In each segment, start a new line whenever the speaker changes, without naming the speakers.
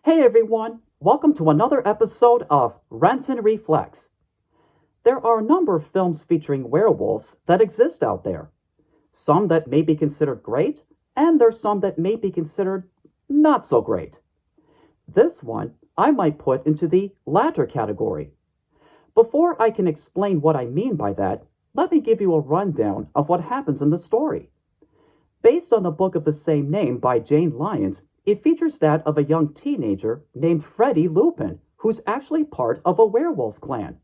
Hey everyone, welcome to another episode of Renton Reflects. There are a number of films featuring werewolves that exist out there. Some that may be considered great, and there's some that may be considered not so great. This one I might put into the latter category. Before I can explain what I mean by that, let me give you a rundown of what happens in the story. Based on the book of the same name by Jane Lyons, it features that of a young teenager named Freddie Lupin, who's actually part of a werewolf clan.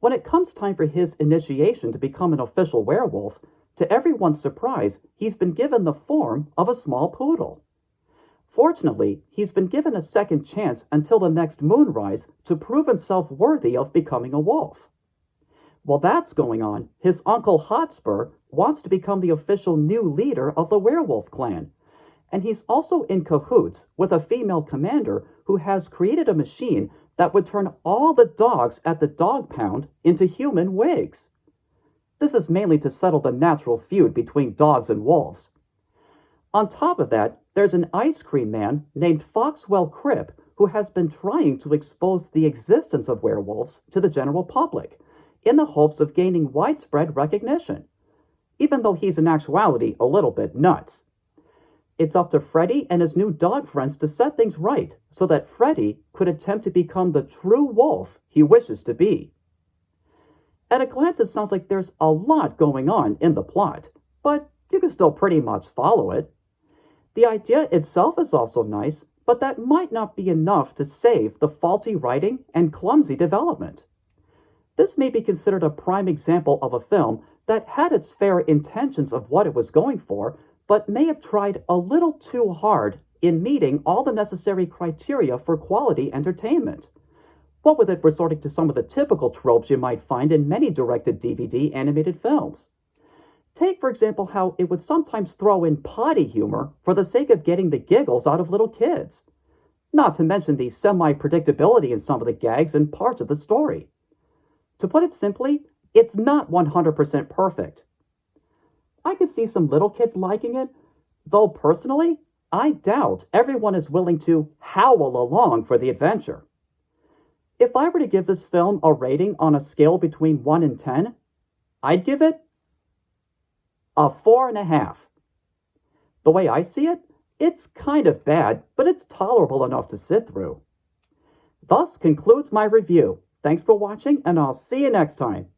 When it comes time for his initiation to become an official werewolf, to everyone's surprise, he's been given the form of a small poodle. Fortunately, he's been given a second chance until the next moonrise to prove himself worthy of becoming a wolf. While that's going on, his uncle Hotspur wants to become the official new leader of the werewolf clan, and he's also in cahoots with a female commander who has created a machine that would turn all the dogs at the dog pound into human wigs. This is mainly to settle the natural feud between dogs and wolves. On top of that, there's an ice cream man named Foxwell Crip who has been trying to expose the existence of werewolves to the general public in the hopes of gaining widespread recognition, even though he's in actuality a little bit nuts. It's up to Freddy and his new dog friends to set things right so that Freddy could attempt to become the true wolf he wishes to be. At a glance, it sounds like there's a lot going on in the plot, but you can still pretty much follow it. The idea itself is also nice, but that might not be enough to save the faulty writing and clumsy development. This may be considered a prime example of a film that had its fair intentions of what it was going for, but may have tried a little too hard in meeting all the necessary criteria for quality entertainment. What with it resorting to some of the typical tropes you might find in many directed DVD animated films. Take, for example, how it would sometimes throw in potty humor for the sake of getting the giggles out of little kids. Not to mention the semi-predictability in some of the gags and parts of the story. To put it simply, it's not 100% perfect. I could see some little kids liking it, though personally, I doubt everyone is willing to howl along for the adventure. If I were to give this film a rating on a scale between 1 and 10, I'd give it a 4.5. The way I see it, it's kind of bad, but it's tolerable enough to sit through. Thus concludes my review. Thanks for watching, and I'll see you next time.